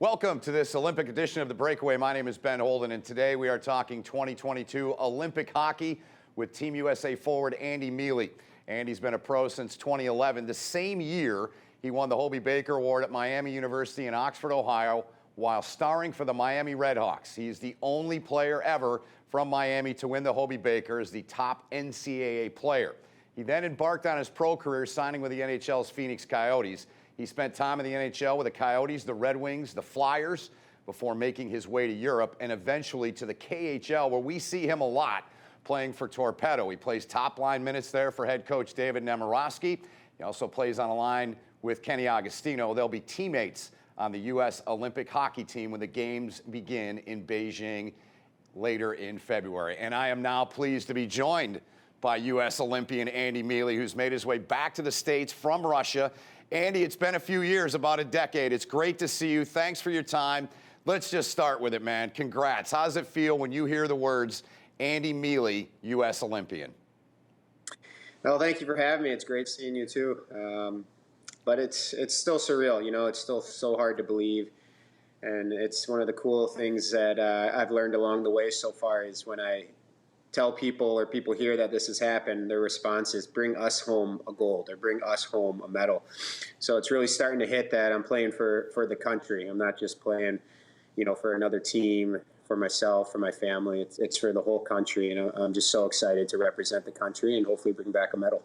Welcome to this Olympic edition of The Breakaway. My name is Ben Holden, and today we are talking 2022 Olympic hockey with Team USA forward Andy Miele. Andy's been a pro since 2011. The same year, he won the Hobey Baker Award at Miami University in Oxford, Ohio, while starring for the Miami Redhawks. He is the only player ever from Miami to win the Hobey Baker as the top NCAA player. He then embarked on his pro career, signing with the NHL's Phoenix Coyotes. He spent time in the NHL with the Coyotes, the Red Wings, the Flyers, before making his way to Europe and eventually to the KHL, where we see him a lot playing for Torpedo. He plays top-line minutes there for head coach David Nemorowski. He also plays on a line with Kenny Agostino. They'll be teammates on the U.S. Olympic hockey team when the games begin in Beijing later in February. And I am now pleased to be joined by U.S. Olympian Andy Miele, who's made his way back to the States from Russia. Andy, it's been a few years, about a decade. It's great to see you. Thanks for your time. Let's just start with it, man. Congrats. How does it feel when you hear the words Andy Miele, U.S. Olympian? Well, thank you for having me. It's great seeing you too. But it's still surreal. You know, it's still so hard to believe. And it's one of the cool things that I've learned along the way so far is when I tell people or people hear that this has happened, their response is bring us home a gold or bring us home a medal. So it's really starting to hit that I'm playing for the country. I'm not just playing, you know, for another team, for myself, for my family. It's for the whole country. And I'm just so excited to represent the country and hopefully bring back a medal.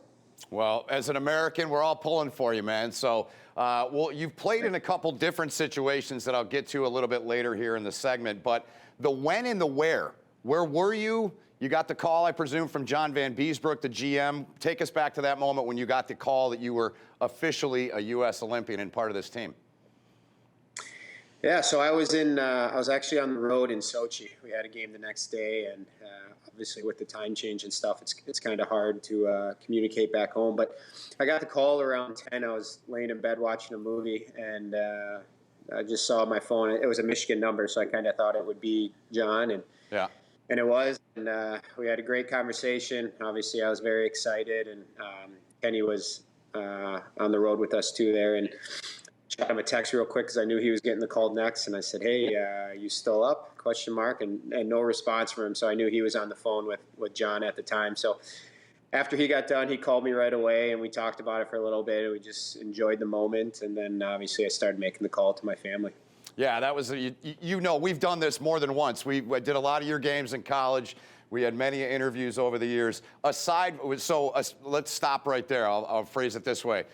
Well, as an American, we're all pulling for you, man. So, well, you've played in a couple different situations that I'll get to a little bit later here in the segment. But the when and the where were you? You got the call, I presume, from John Van Beesbrook, the GM. Take us back to that moment when you got the call that you were officially a U.S. Olympian and part of this team. Yeah, so I was actually on the road in Sochi. We had a game the next day, and obviously with the time change and stuff, it's kind of hard to communicate back home. But I got the call around 10. I was laying in bed watching a movie, and I just saw my phone. It was a Michigan number, so I kind of thought it would be John, and yeah. And it was, and we had a great conversation. Obviously, I was very excited, and Kenny was on the road with us too there, and shot him a text real quick because I knew he was getting the call next, and I said, "Hey, are you still up?" ? And no response from him, so I knew he was on the phone with John at the time. So after he got done, he called me right away, and we talked about it for a little bit, and we just enjoyed the moment, and then obviously I started making the call to my family. Yeah, that was, you know, we've done this more than once. We did a lot of your games in college. We had many interviews over the years. Let's stop right there. I'll phrase it this way.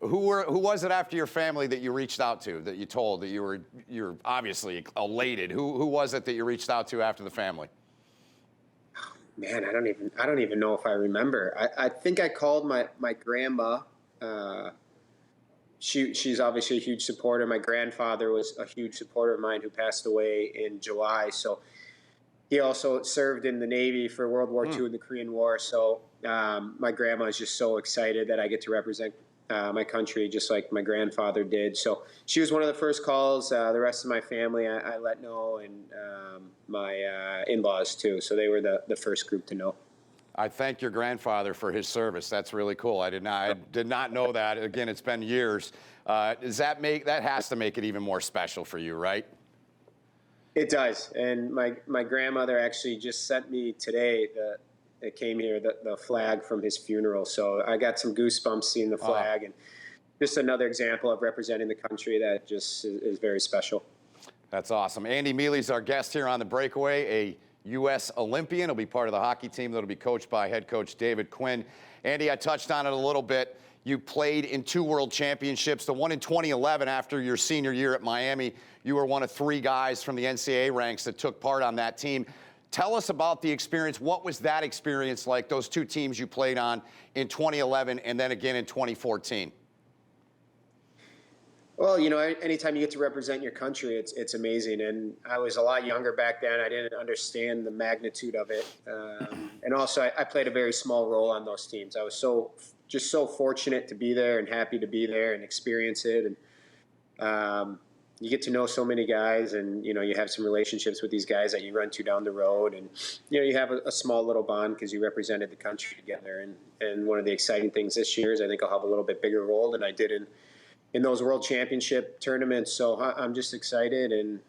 Who was it after your family that you reached out to, that you told that you're obviously elated? Who was it that you reached out to after the family? Man, I don't even know if I remember. I think I called my grandma. She's obviously a huge supporter. My grandfather was a huge supporter of mine who passed away in July. So he also served in the Navy for World War II and the Korean War. So my grandma is just so excited that I get to represent my country just like my grandfather did. So she was one of the first calls. The rest of my family I let know, and my in-laws too. So they were the first group to know. I thank your grandfather for his service. That's really cool. I did not know that. Again, it's been years. Does that has to make it even more special for you, right? It does. And my grandmother actually just sent me today it came here, the flag from his funeral. So I got some goosebumps seeing the flag, and just another example of representing the country that just is very special. That's awesome. Andy Miele's our guest here on The Breakaway, a U.S. Olympian. He'll be part of the hockey team that'll be coached by head coach David Quinn. Andy, I touched on it a little bit. You played in 2 world championships, the one in 2011 after your senior year at Miami. You were one of 3 guys from the NCAA ranks that took part on that team. Tell us about the experience. What was that experience like, those 2 teams you played on in 2011 and then again in 2014? Well, you know, anytime you get to represent your country, it's amazing. And I was a lot younger back then. I didn't understand the magnitude of it. And also, I played a very small role on those teams. I was just so fortunate to be there and happy to be there and experience it. And you get to know so many guys, and, you know, you have some relationships with these guys that you run to down the road. And, you know, you have a small little bond because you represented the country together. And one of the exciting things this year is I think I'll have a little bit bigger role than I did in in those World Championship tournaments. So I'm just excited, and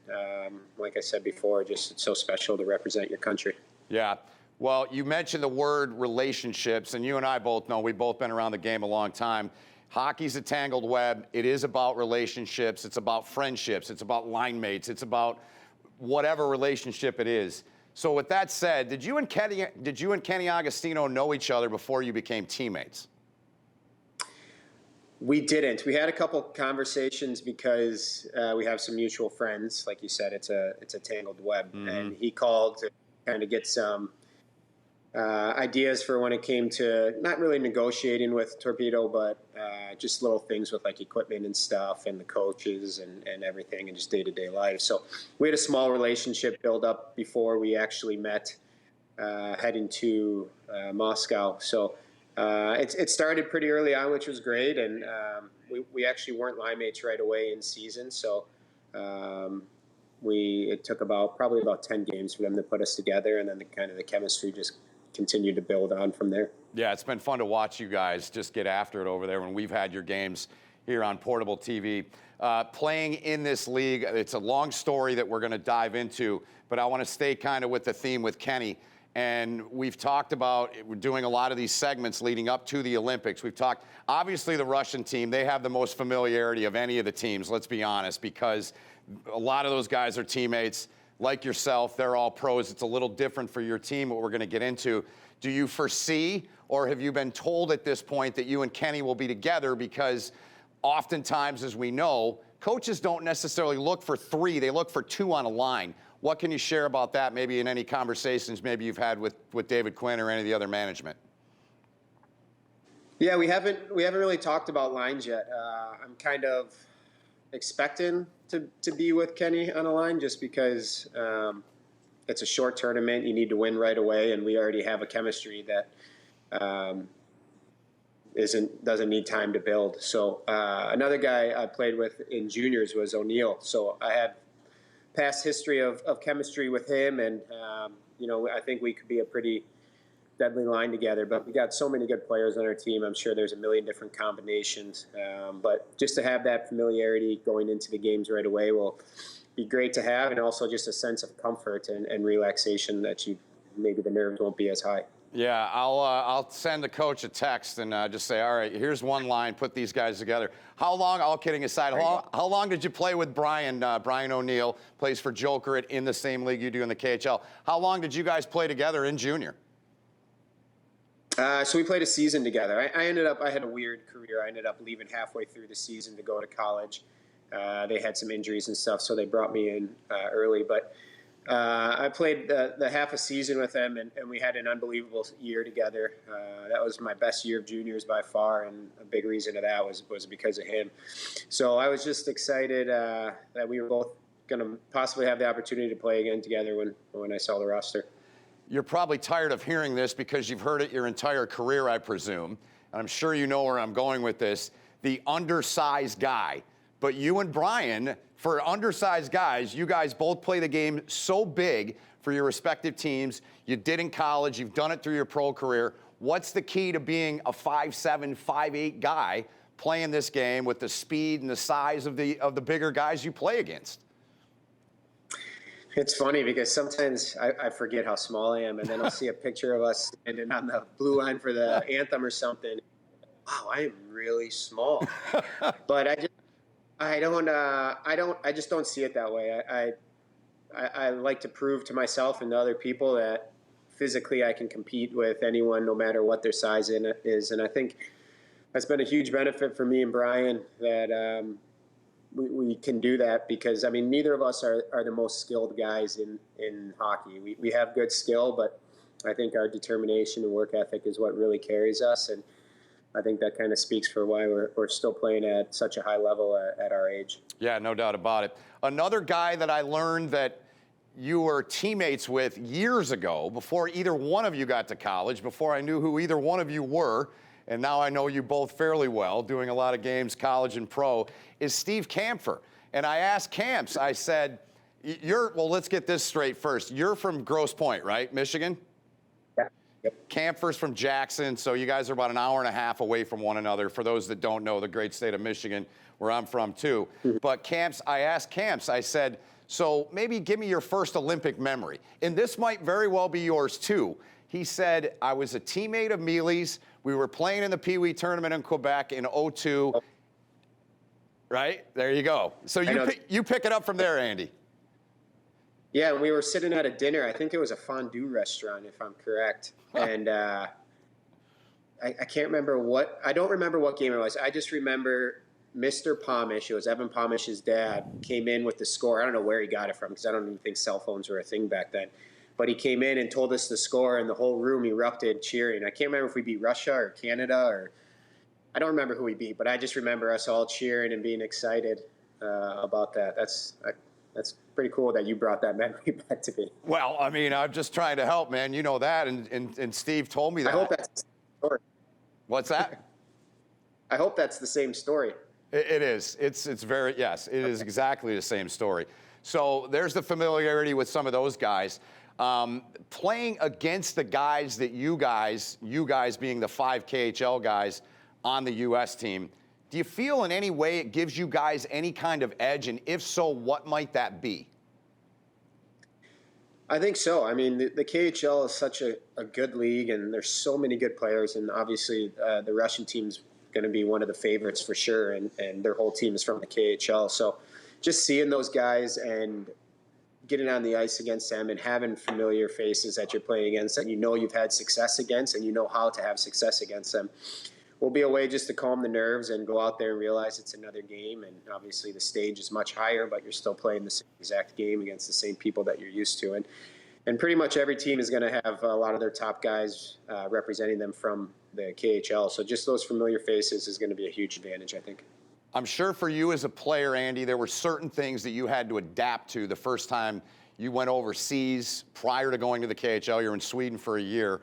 like I said before, just it's so special to represent your country. Yeah. Well, you mentioned the word relationships, and you and I both know we've both been around the game a long time. Hockey's a tangled web. It is about relationships. It's about friendships. It's about line mates. It's about whatever relationship it is. So with that said, did you and Kenny Agostino know each other before you became teammates? We didn't. We had a couple conversations because we have some mutual friends. Like you said, it's a tangled web. Mm-hmm. And he called to kind of get some ideas for when it came to not really negotiating with Torpedo, but just little things with like equipment and stuff and the coaches and everything and just day-to-day life. So we had a small relationship build up before we actually met heading to Moscow. So it started pretty early on, which was great. And we actually weren't line mates right away in season. So it took probably about 10 games for them to put us together. And then the chemistry just continued to build on from there. Yeah, it's been fun to watch you guys just get after it over there when we've had your games here on portable TV. Playing in this league, it's a long story that we're going to dive into, but I want to stay kind of with the theme with Kenny. And we've talked about, we're doing a lot of these segments leading up to the Olympics. We've talked, obviously the Russian team, they have the most familiarity of any of the teams, let's be honest, because a lot of those guys are teammates. Like yourself, they're all pros. It's a little different for your team, what we're going to get into. Do you foresee, or have you been told at this point that you and Kenny will be together? Because oftentimes, as we know, coaches don't necessarily look for three. They look for two on a line. What can you share about that, maybe in any conversations maybe you've had with David Quinn or any of the other management? Yeah, we haven't really talked about lines yet. I'm kind of expecting to be with Kenny on a line just because it's a short tournament. You need to win right away, and we already have a chemistry that doesn't need time to build. So another guy I played with in juniors was O'Neill. So I had past history of chemistry with him, and I think we could be a pretty deadly line together. But we got so many good players on our team. I'm sure there's a million different combinations. But just to have that familiarity going into the games right away will be great to have, and also just a sense of comfort and relaxation that maybe the nerves won't be as high. Yeah, I'll send the coach a text and just say, all right, here's one line, put these guys together. How long, all kidding aside, how long did you play with Brian O'Neill, plays for Joker in the same league you do in the KHL. How long did you guys play together in junior? So we played a season together. I had a weird career. I ended up leaving halfway through the season to go to college. They had some injuries and stuff, so they brought me in early. But I played the half a season with them, and we had an unbelievable year together. That was my best year of juniors by far, and a big reason of that was because of him. So I was just excited that we were both going to possibly have the opportunity to play again together when I saw the roster. You're probably tired of hearing this because you've heard it your entire career, I presume. And I'm sure you know where I'm going with this. The undersized guy. But you and Brian, for undersized guys, you guys both play the game so big for your respective teams. You did in college. You've done it through your pro career. What's the key to being a 5'7", 5'8" guy playing this game with the speed and the size of the bigger guys you play against? It's funny because sometimes I forget how small I am, and then I'll see a picture of us standing on the blue line for the anthem or something. Wow, I am really small. But I just don't see it that way. I like to prove to myself and to other people that physically I can compete with anyone, no matter what their size is. And I think that's been a huge benefit for me and Brian that we can do that because, I mean, neither of us are the most skilled guys in hockey. We have good skill, but I think our determination and work ethic is what really carries us. And I think that kind of speaks for why we're still playing at such a high level at our age. Yeah, no doubt about it. Another guy that I learned that you were teammates with years ago, before either one of you got to college, before I knew who either one of you were, and now I know you both fairly well, doing a lot of games, college and pro, is Steve Kampfer. And I asked Camps, I said, well, let's get this straight first. You're from Grosse Pointe, right, Michigan? Yeah. Yep. Camphor's from Jackson, so you guys are about an hour and a half away from one another. For those that don't know, the great state of Michigan, where I'm from too. But I asked Camps, I said, so maybe give me your first Olympic memory. And this might very well be yours too. He said, I was a teammate of Miele's. We were playing in the Pee Wee tournament in Quebec in '02. Right? There you go. So you pick it up from there, Andy. Yeah, we were sitting at a dinner. I think it was a fondue restaurant, if I'm correct. And I can't remember I don't remember what game it was. I just remember Mr. Pomish, it was Evan Pomish's dad, came in with the score. I don't know where he got it from because I don't even think cell phones were a thing back then. But he came in and told us the score, and the whole room erupted cheering. I can't remember if we beat Russia or Canada, or I don't remember who we beat, but I just remember us all cheering and being excited about that. That's pretty cool that you brought that memory back to me. Well, I mean, I'm just trying to help, man. You know that, and Steve told me that. I hope that's the same story. What's that? I hope that's the same story. It is. It's very, yes, it is exactly the same story. So there's the familiarity with some of those guys. Playing against the guys that you guys being the 5 KHL guys on the U.S. team, do you feel in any way it gives you guys any kind of edge? And if so, what might that be? I think so. I mean, the KHL is such a good league, and there's so many good players. And obviously, the Russian team's going to be one of the favorites for sure. And their whole team is from the KHL. So just seeing those guys and getting on the ice against them and having familiar faces that you're playing against that you know you've had success against and you know how to have success against them will be a way just to calm the nerves and go out there and realize it's another game. And obviously the stage is much higher, but you're still playing the same exact game against the same people that you're used to. And pretty much every team is going to have a lot of their top guys representing them from the KHL. So just those familiar faces is going to be a huge advantage, I think. I'm sure for you as a player, Andy, there were certain things that you had to adapt to the first time you went overseas prior to going to the KHL. You're in Sweden for a year.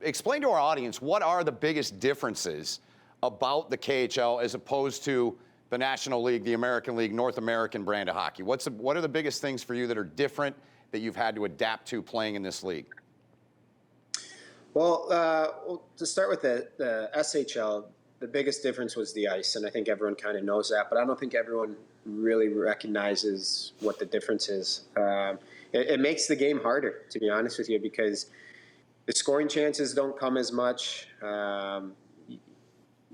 Explain to our audience, what are the biggest differences about the KHL as opposed to the National League, the American League, North American brand of hockey? What are the biggest things for you that are different that you've had to adapt to playing in this league? Well, to start with the SHL, the biggest difference was the ice, and I think everyone kind of knows that, but I don't think everyone really recognizes what the difference is. It makes the game harder, to be honest with you, because the scoring chances don't come as much.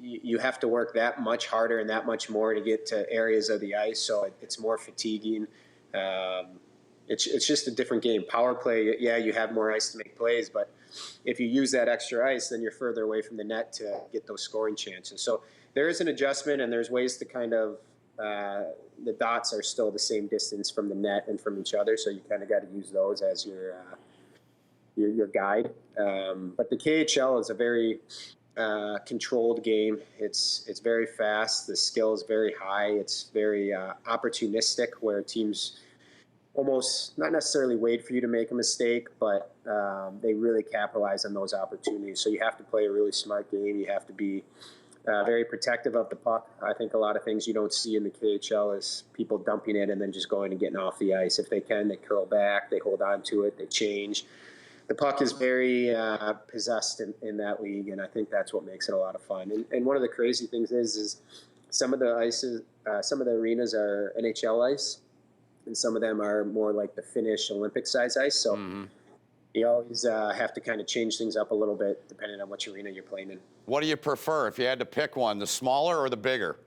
You have to work that much harder and that much more to get to areas of the ice, so it's more fatiguing. It's just a different game. Power play, yeah, you have more ice to make plays, but if you use that extra ice, then you're further away from the net to get those scoring chances. So there is an adjustment, and there's ways to kind of the dots are still the same distance from the net and from each other, so you kind of got to use those as your guide. But the KHL is a very controlled game. It's very fast. The skill is very high. It's very opportunistic, where teams almost not necessarily wait for you to make a mistake, but they really capitalize on those opportunities. So you have to play a really smart game. You have to be very protective of the puck. I think a lot of things you don't see in the KHL is people dumping it and then just going and getting off the ice. If they can, they curl back, they hold on to it, they change. The puck is very possessed in that league, and I think that's what makes it a lot of fun. And one of the crazy things is some of the ices, some of the arenas are NHL ice, and some of them are more like the Finnish Olympic size ice. So you always have to kind of change things up a little bit depending on which arena you're playing in. What do you prefer if you had to pick one, the smaller or the bigger?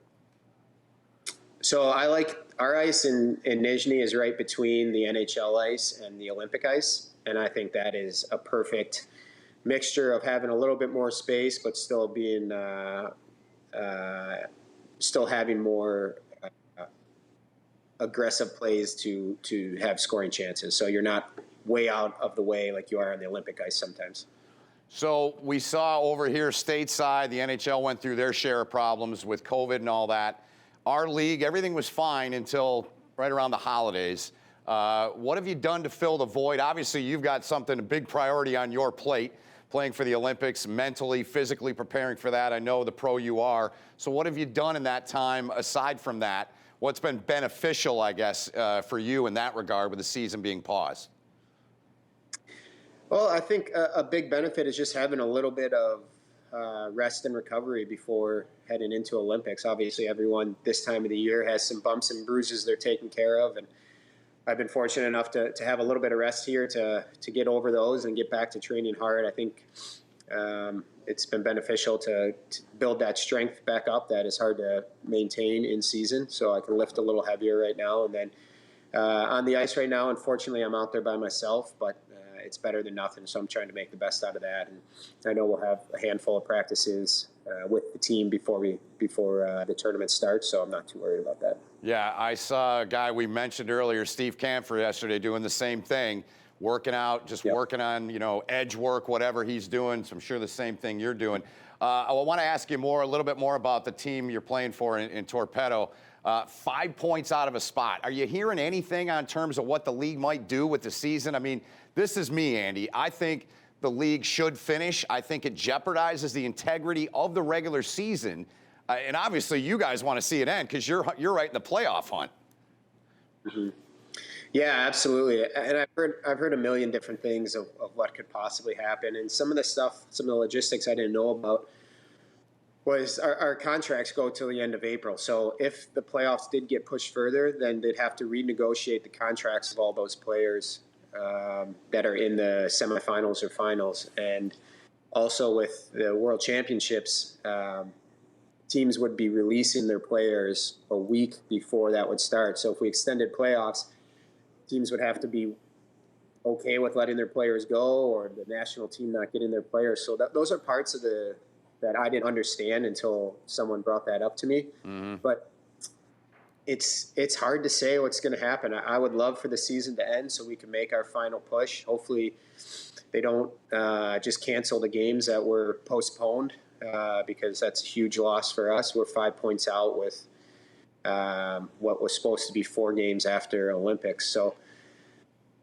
So I like our ice in Nizhny is right between the NHL ice and the Olympic ice. And I think that is a perfect mixture of having a little bit more space, but still being, still having more aggressive plays to have scoring chances. So you're not way out of the way like you are on the Olympic ice sometimes. So we saw over here stateside, the NHL went through their share of problems with COVID and all that. Our league, everything was fine until right around the holidays. What have you done to fill the void? Obviously, you've got something, a big priority on your plate, playing for the Olympics, mentally, physically preparing for that. I know the pro you are. So what have you done in that time aside from that? What's been beneficial, I guess, for you in that regard with the season being paused? Well, I think a big benefit is just having a little bit of rest and recovery before heading into Olympics. Obviously, everyone this time of the year has some bumps and bruises they're taking care of, and I've been fortunate enough to have a little bit of rest here to get over those and get back to training hard. I think it's been beneficial to build that strength back up that is hard to maintain in season. So I can lift a little heavier right now. And then on the ice right now, unfortunately, I'm out there by myself, but it's better than nothing. So I'm trying to make the best out of that. And I know we'll have a handful of practices with the team before the tournament starts. So I'm not too worried about that. Yeah, I saw a guy we mentioned earlier, Steve Camphor, yesterday doing the same thing, working out, just working on, edge work, whatever he's doing. So I'm sure the same thing you're doing. I want to ask you a little bit more about the team you're playing for in Torpedo. 5 points out of a spot. Are you hearing anything on terms of what the league might do with the season? I mean, this is me, Andy. I think the league should finish. I think it jeopardizes the integrity of the regular season. And obviously, you guys want to see it end because you're right in the playoff hunt. Mm-hmm. Yeah, absolutely. And I've heard a million different things of what could possibly happen. And some of the logistics I didn't know about was our contracts go till the end of April. So if the playoffs did get pushed further, then they'd have to renegotiate the contracts of all those players that are in the semifinals or finals. And also with the World Championships, teams would be releasing their players a week before that would start. So if we extended playoffs, teams would have to be okay with letting their players go, or the national team not getting their players. So those are parts of that I didn't understand until someone brought that up to me. Mm-hmm. But it's hard to say what's going to happen. I would love for the season to end so we can make our final push. Hopefully they don't just cancel the games that were postponed because that's a huge loss for us. We're 5 points out with what was supposed to be 4 games after Olympics. So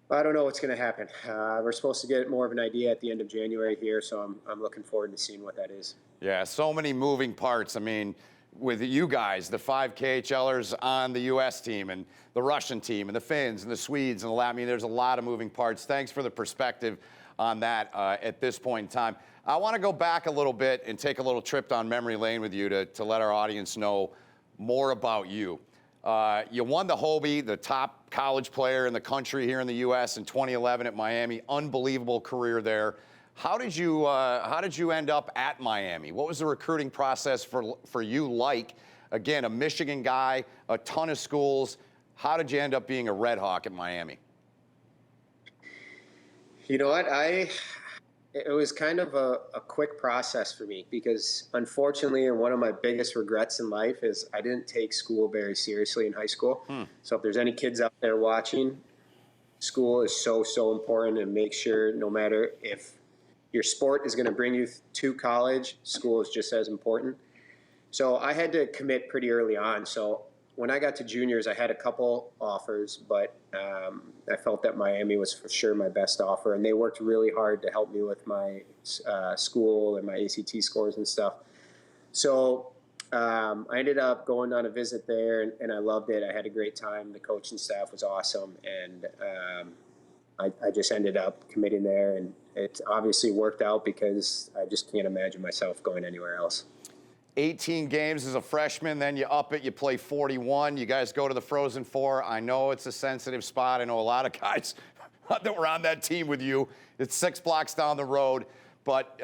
I don't know what's going to happen. We're supposed to get more of an idea at the end of January here, so I'm looking forward to seeing what that is. Yeah, so many moving parts. I mean, with you guys, the 5 KHLers on the U.S. team and the Russian team and the Finns and the Swedes and the Latvians, I mean, there's a lot of moving parts. Thanks for the perspective on that at this point in time. I want to go back a little bit and take a little trip down memory lane with you to let our audience know more about you. You won the Hobey, the top college player in the country here in the U.S. in 2011 at Miami. Unbelievable career there. How did you end up at Miami? What was the recruiting process for you like? Again, a Michigan guy, a ton of schools. How did you end up being a Red Hawk at Miami? You know what? It was kind of a quick process for me because, unfortunately, and one of my biggest regrets in life is I didn't take school very seriously in high school. So if there's any kids out there watching, school is so important, and make sure no matter if your sport is going to bring you to college, school is just as important. So I had to commit pretty early on. So when I got to juniors, I had a couple offers, but I felt that Miami was for sure my best offer, and they worked really hard to help me with my school and my ACT scores and stuff. So I ended up going on a visit there, and I loved it. I had a great time. The coaching staff was awesome, and I just ended up committing there, and it obviously worked out because I just can't imagine myself going anywhere else. 18 games as a freshman, then you up it, you play 41. You guys go to the Frozen Four. I know it's a sensitive spot. I know a lot of guys that were on that team with you. It's 6 blocks down the road. But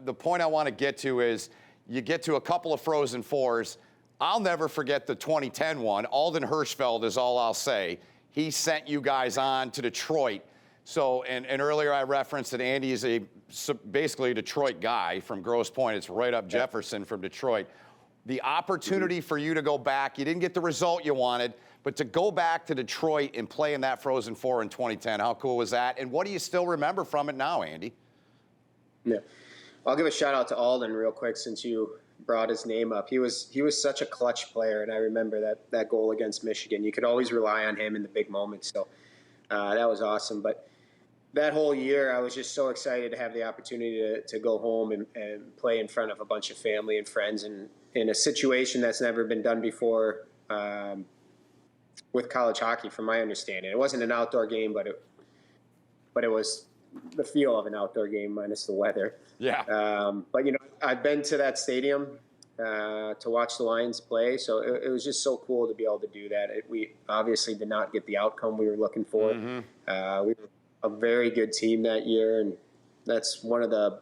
the point I want to get to is you get to a couple of Frozen Fours. I'll never forget the 2010 one. Alden Hirschfeld is all I'll say. He sent you guys on to Detroit. So, and earlier I referenced that Andy is basically a Detroit guy from Grosse Pointe. It's right up Jefferson from Detroit. The opportunity for you to go back, you didn't get the result you wanted, but to go back to Detroit and play in that Frozen Four in 2010, how cool was that? And what do you still remember from it now, Andy? Yeah, I'll give a shout out to Alden real quick since you brought his name up. He was such a clutch player, and I remember that goal against Michigan. You could always rely on him in the big moments, so that was awesome. But that whole year, I was just so excited to have the opportunity to go home and play in front of a bunch of family and friends, and in a situation that's never been done before with college hockey, from my understanding. It wasn't an outdoor game, but it was the feel of an outdoor game minus the weather. Yeah. But, I've been to that stadium to watch the Lions play, so it was just so cool to be able to do that. We obviously did not get the outcome we were looking for. We were a very good team that year, and that's one of the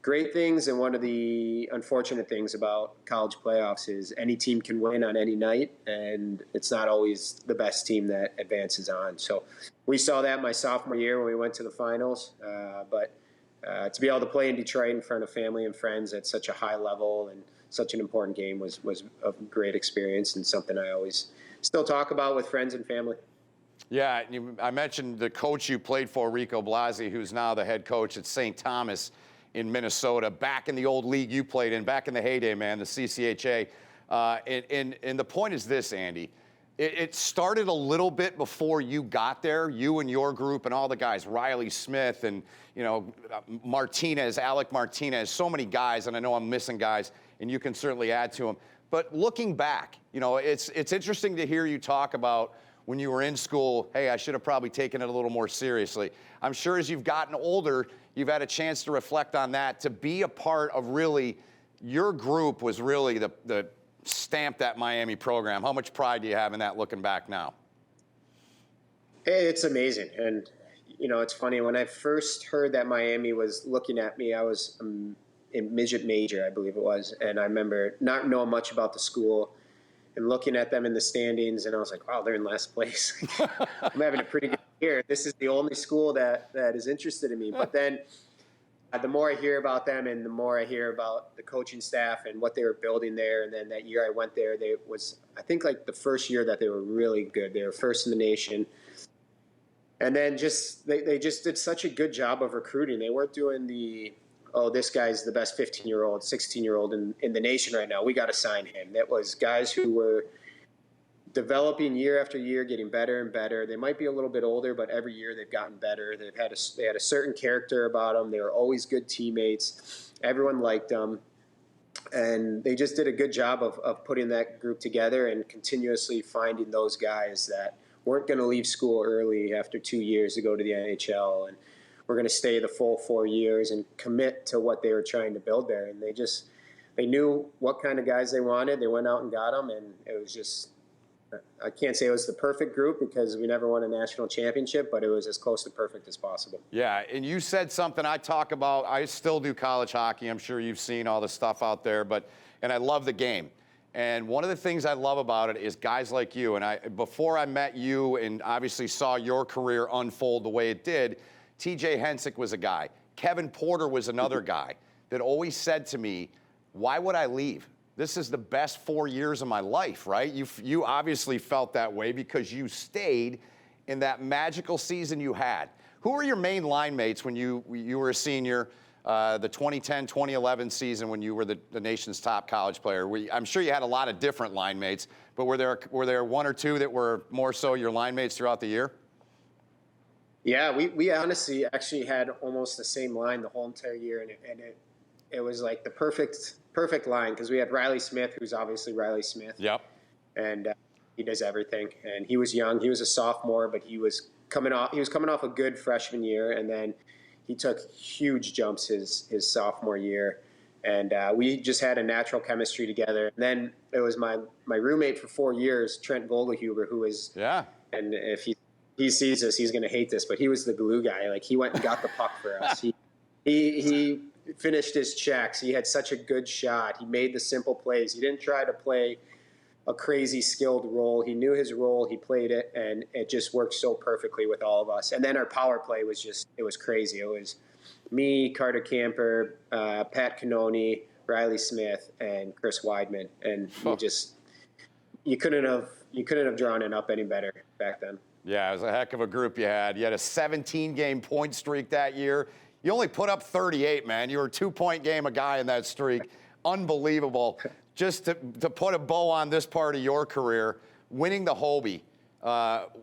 great things and one of the unfortunate things about college playoffs is any team can win on any night, and it's not always the best team that advances on. So we saw that my sophomore year when we went to the finals, but to be able to play in Detroit in front of family and friends at such a high level and such an important game was a great experience and something I always still talk about with friends and family. Yeah, I mentioned the coach you played for, Rico Blasi, who's now the head coach at St. Thomas in Minnesota, back in the old league you played in, back in the heyday, man, the CCHA. And the point is this, Andy. It started a little bit before you got there, you and your group and all the guys, Riley Smith and, Martinez, Alec Martinez, so many guys, and I know I'm missing guys, and you can certainly add to them. But looking back, it's interesting to hear you talk about when you were in school, hey, I should have probably taken it a little more seriously. I'm sure as you've gotten older, you've had a chance to reflect on that, to be a part of really, your group was really the stamp that Miami program. How much pride do you have in that looking back now? It's amazing. And, it's funny, when I first heard that Miami was looking at me, I was in midget major, I believe it was. And I remember not knowing much about the school and looking at them in the standings, and I was like, wow, they're in last place. I'm having a pretty good year. This is the only school that is interested in me. But then the more I hear about them and the more I hear about the coaching staff and what they were building there, and then that year I went there, I think like the first year that they were really good. They were first in the nation. And then they just did such a good job of recruiting. They weren't doing this guy's the best 15-year-old, 16-year-old in the nation right now. We got to sign him. That was guys who were developing year after year, getting better and better. They might be a little bit older, but every year they've gotten better. They had a certain character about them. They were always good teammates. Everyone liked them. And they just did a good job of putting that group together and continuously finding those guys that weren't going to leave school early after 2 years to go to the NHL. And we're going to stay the full 4 years and commit to what they were trying to build there. And they knew what kind of guys they wanted. They went out and got them, and it was just, I can't say it was the perfect group because we never won a national championship, but it was as close to perfect as possible. Yeah, and you said something I talk about. I still do college hockey. I'm sure you've seen all the stuff out there, and I love the game. And one of the things I love about it is guys like you. And before I met you and obviously saw your career unfold the way it did, TJ Hensick was a guy. Kevin Porter was another guy that always said to me, why would I leave? This is the best 4 years of my life, right? You obviously felt that way because you stayed in that magical season you had. Who were your main line mates when you were a senior, the 2010-2011 season when you were the nation's top college player? I'm sure you had a lot of different line mates, but were there one or two that were more so your line mates throughout the year? Yeah, we honestly actually had almost the same line the whole entire year, and it was like the perfect line because we had Riley Smith, who's obviously Riley Smith. Yep. And he does everything. And he was young. He was a sophomore, but he was coming off a good freshman year, and then he took huge jumps his sophomore year. And we just had a natural chemistry together. And then it was my roommate for 4 years, Trent Vogelhuber, who was and if he sees this, he's going to hate this, but he was the glue guy. Like, he went and got the puck for us. He finished his checks. He had such a good shot. He made the simple plays. He didn't try to play a crazy skilled role. He knew his role. He played it, and it just worked so perfectly with all of us. And then our power play was it was crazy. It was me, Carter Camper, Pat Cannoni, Riley Smith, and Chris Weidman. And you couldn't have drawn it up any better back then. Yeah, it was a heck of a group you had. You had a 17-game point streak that year. You only put up 38, man. You were a 2-point game a guy in that streak. Unbelievable. Just to put a bow on this part of your career, winning the Hobey,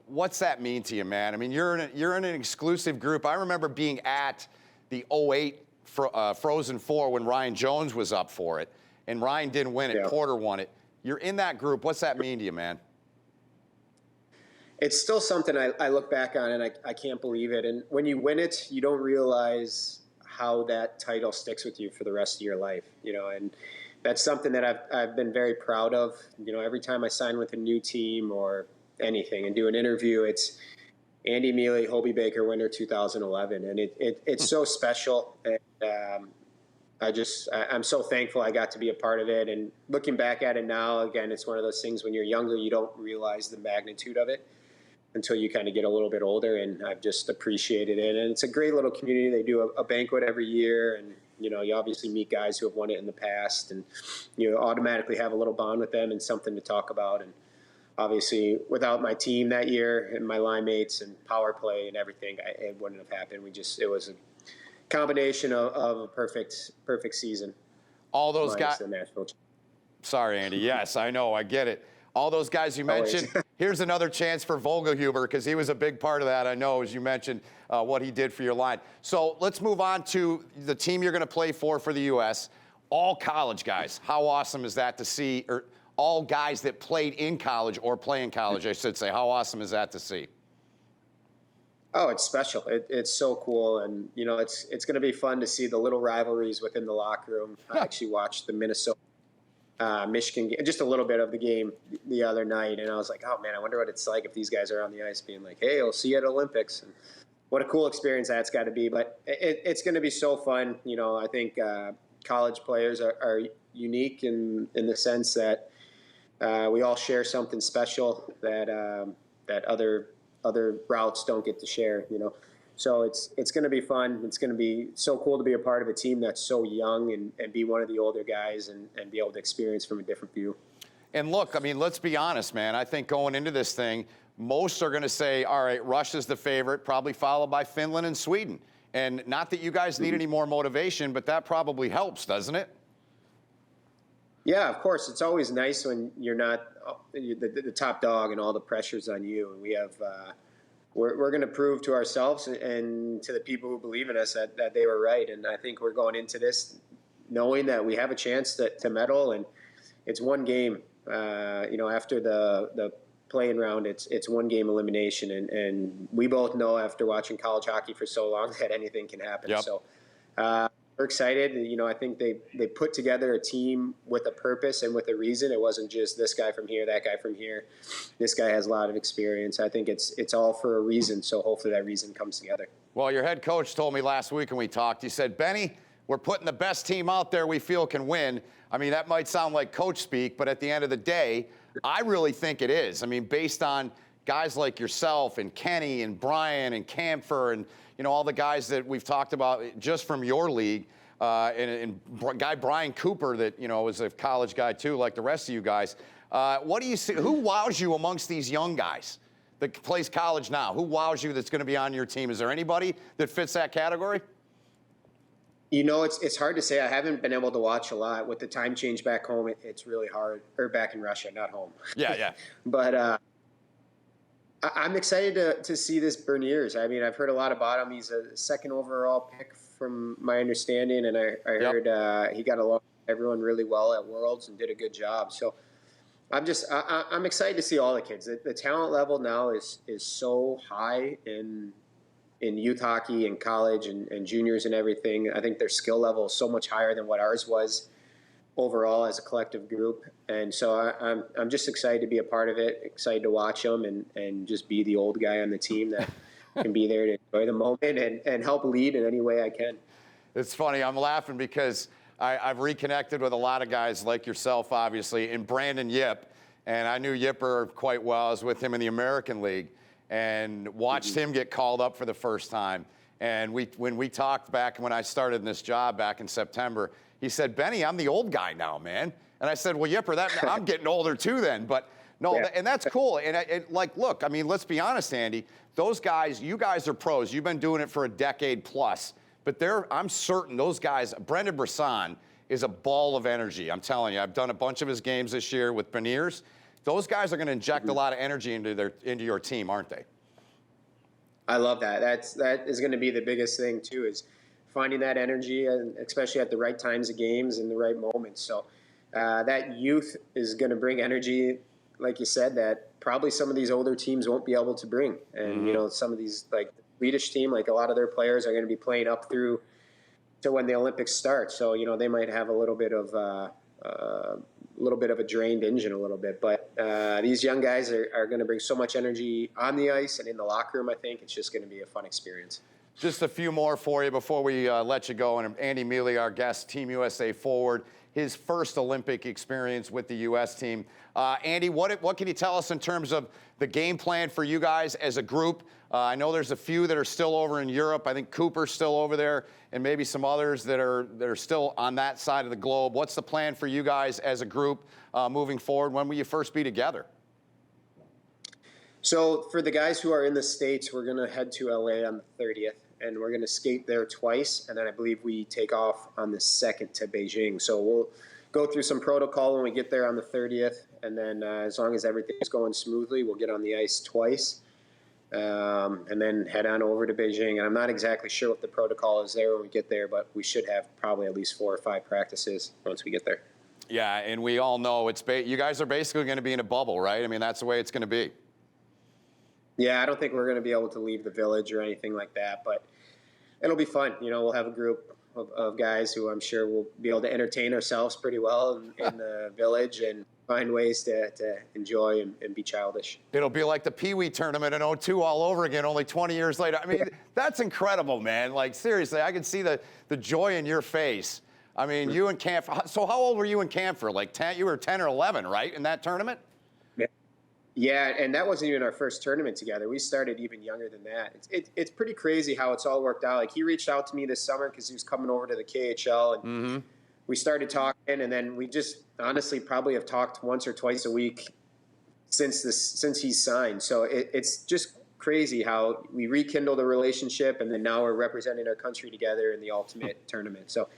what's that mean to you, man? I mean, you're in an exclusive group. I remember being at the 08 Frozen Four when Ryan Jones was up for it, and Ryan didn't win it. Yeah. Porter won it. You're in that group. What's that mean to you, man? it's still something I look back on and I can't believe it. And when you win it, you don't realize how that title sticks with you for the rest of your life, and that's something that I've been very proud of. Every time I sign with a new team or anything and do an interview, it's Andy Miele, Hobey Baker winner 2011. And it's so special. And, I'm so thankful I got to be a part of it. And looking back at it now, again, it's one of those things when you're younger, you don't realize the magnitude of it until you kind of get a little bit older, and I've just appreciated it. And it's a great little community. They do a banquet every year, and you obviously meet guys who have won it in the past, and you automatically have a little bond with them and something to talk about. And obviously, without my team that year and my line mates and power play and everything, it wouldn't have happened. It was a combination of a perfect season. All those minus guys. the national. Sorry, Andy. Yes, I know. I get it. All those guys you mentioned. Here's another chance for Vogelhuber, because he was a big part of that, I know, as you mentioned, what he did for your line. So let's move on to the team you're going to play for the U.S., all college guys. How awesome is that to see, or all guys that played in college or play in college, I should say. How awesome is that to see? Oh, it's special. It's so cool. And, it's going to be fun to see the little rivalries within the locker room. I actually watched the Minnesota Michigan game, just a little bit of the game the other night, and I was like, oh man, I wonder what it's like if these guys are on the ice being like, hey, I'll see you at Olympics. And what a cool experience that's got to be. But it's going to be so fun. I think college players are unique in the sense that we all share something special that other routes don't get to share. So it's going to be fun. It's going to be so cool to be a part of a team that's so young and be one of the older guys and be able to experience from a different view. And look, I mean, let's be honest, man. I think going into this thing, most are going to say, all right, Russia's the favorite, probably followed by Finland and Sweden. And not that you guys need any more motivation, but that probably helps, doesn't it? Yeah, of course. It's always nice when you're not the top dog and all the pressure's on you. And we have we're going to prove to ourselves and to the people who believe in us that they were right. And I think we're going into this knowing that we have a chance to medal, and it's one game. After the playing round, it's one game elimination, and we both know after watching college hockey for so long that anything can happen. Yep. So we're excited. I think they put together a team with a purpose and with a reason. It wasn't just this guy from here, that guy from here. This guy has a lot of experience. I think it's all for a reason. So hopefully that reason comes together. Well, your head coach told me last week when we talked, he said, Benny, we're putting the best team out there we feel can win. I mean, that might sound like coach speak, but at the end of the day, I really think it is. I mean, based on guys like yourself and Kenny and Brian and Camphor and, all the guys that we've talked about just from your league, and guy Brian Cooper that, was a college guy too, like the rest of you guys. What do you see? Who wows you amongst these young guys that plays college now? Who wows you that's going to be on your team? Is there anybody that fits that category? It's hard to say. I haven't been able to watch a lot. With the time change back home, it's really hard. Or back in Russia, not home. Yeah. But I'm excited to see this Berniers. I mean, I've heard a lot about him. He's a second overall pick from my understanding, and I heard he got along with everyone really well at Worlds and did a good job. So I'm excited to see all the kids. The talent level now is so high in youth hockey and college and juniors and everything. I think their skill level is so much higher than what ours was overall as a collective group. And so I'm just excited to be a part of it, excited to watch them and just be the old guy on the team that can be there to enjoy the moment and help lead in any way I can. It's funny. I'm laughing because I've reconnected with a lot of guys like yourself, obviously, and Brandon Yip. And I knew Yipper quite well. I was with him in the American League and watched him get called up for the first time. And when we talked back when I started in this job back in September, he said, Benny, I'm the old guy now, man. And I said, well, Yipper, I'm getting older too then. But no, yeah. And that's cool. And look, I mean, let's be honest, Andy. Those guys, you guys are pros. You've been doing it for a decade plus. But I'm certain those guys, Brendan Brisson is a ball of energy. I'm telling you, I've done a bunch of his games this year with Berniers. Those guys are going to inject a lot of energy into your team, aren't they? I love that. That is going to be the biggest thing too, is finding that energy, and especially at the right times of games and the right moments. So that youth is going to bring energy like you said, that probably some of these older teams won't be able to bring. And, some of these, like the Swedish team, like a lot of their players are going to be playing up through to when the Olympics start. So, they might have a little bit of a drained engine a little bit. But these young guys are going to bring so much energy on the ice and in the locker room. I think it's just going to be a fun experience. Just a few more for you before we let you go. And Andy Miele, our guest, Team USA forward, his first Olympic experience with the U.S. team. Andy, what can you tell us in terms of the game plan for you guys as a group? I know there's a few that are still over in Europe. I think Cooper's still over there, and maybe some others that are still on that side of the globe. What's the plan for you guys as a group moving forward? When will you first be together? So for the guys who are in the States, we're going to head to LA on the 30th, and we're going to skate there twice. And then I believe we take off on the 2nd to Beijing. So we'll go through some protocol when we get there on the 30th. And then as long as everything's going smoothly, we'll get on the ice twice and then head on over to Beijing. And I'm not exactly sure what the protocol is there when we get there, but we should have probably at least 4 or 5 practices once we get there. Yeah, and we all know you guys are basically going to be in a bubble, right? I mean, that's the way it's going to be. Yeah, I don't think we're going to be able to leave the village or anything like that, but it'll be fun. We'll have a group of guys who I'm sure will be able to entertain ourselves pretty well in the village and find ways to enjoy and be childish. It'll be like the Pee Wee tournament in '02 all over again, only 20 years later. I mean, that's incredible, man. Like, seriously, I can see the joy in your face. I mean, you and Camphor. So how old were you in Camphor? Like 10? You were 10 or 11, right, in that tournament? Yeah, and that wasn't even our first tournament together. We started even younger than that. It's pretty crazy how it's all worked out. Like, he reached out to me this summer because he was coming over to the KHL, and we started talking, and then we just honestly probably have talked once or twice a week since he's signed. So it's just crazy how we rekindled a relationship, and then now we're representing our country together in the ultimate tournament. So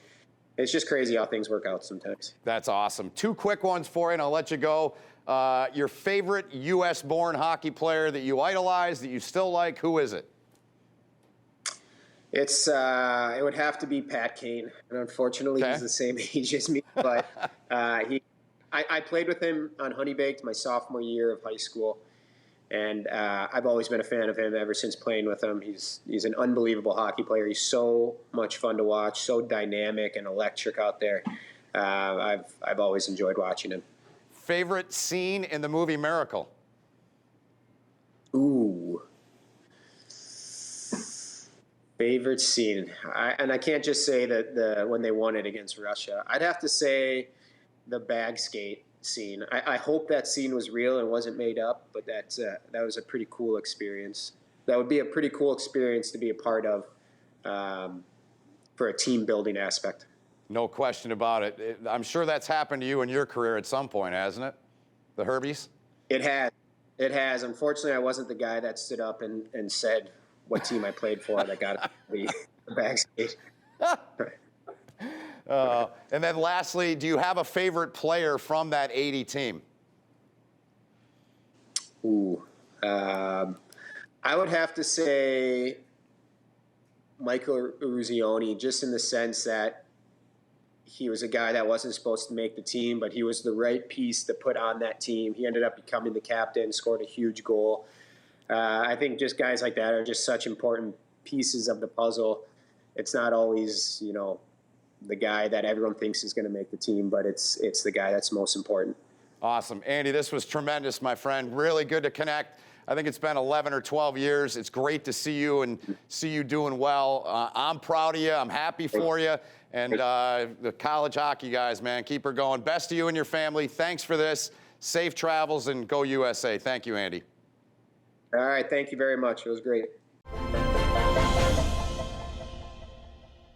it's just crazy how things work out sometimes. That's awesome. 2 quick ones for you, and I'll let you go. Your favorite U.S.-born hockey player that you idolize, that you still like, who is it? It would have to be Pat Kane. And unfortunately, he's the same age as me. But I played with him on Honey Baked my sophomore year of high school. And I've always been a fan of him ever since playing with him. He's an unbelievable hockey player. He's so much fun to watch, so dynamic and electric out there. I've always enjoyed watching him. Favorite scene in the movie Miracle? Ooh. Favorite scene. I can't just say that when they won it against Russia. I'd have to say the bag skate scene. I hope that scene was real and wasn't made up, but that was a pretty cool experience. That would be a pretty cool experience to be a part of for a team building aspect. No question about it. I'm sure that's happened to you in your career at some point, hasn't it? The Herbies? It has. It has. Unfortunately, I wasn't the guy that stood up and said what team I played for that got the backstage. And then lastly, do you have a favorite player from that '80 team? Ooh. I would have to say Michael Eruzione, just in the sense that he was a guy that wasn't supposed to make the team, but he was the right piece to put on that team. He ended up becoming the captain, scored a huge goal. I think just guys like that are just such important pieces of the puzzle. It's not always, the guy that everyone thinks is going to make the team, but it's the guy that's most important. Awesome. Andy, this was tremendous, my friend. Really good to connect. I think it's been 11 or 12 years. It's great to see you and see you doing well. I'm proud of you. I'm happy for you. And the college hockey guys, man, keep her going. Best to you and your family. Thanks for this. Safe travels, and go USA. Thank you, Andy. All right. Thank you very much. It was great.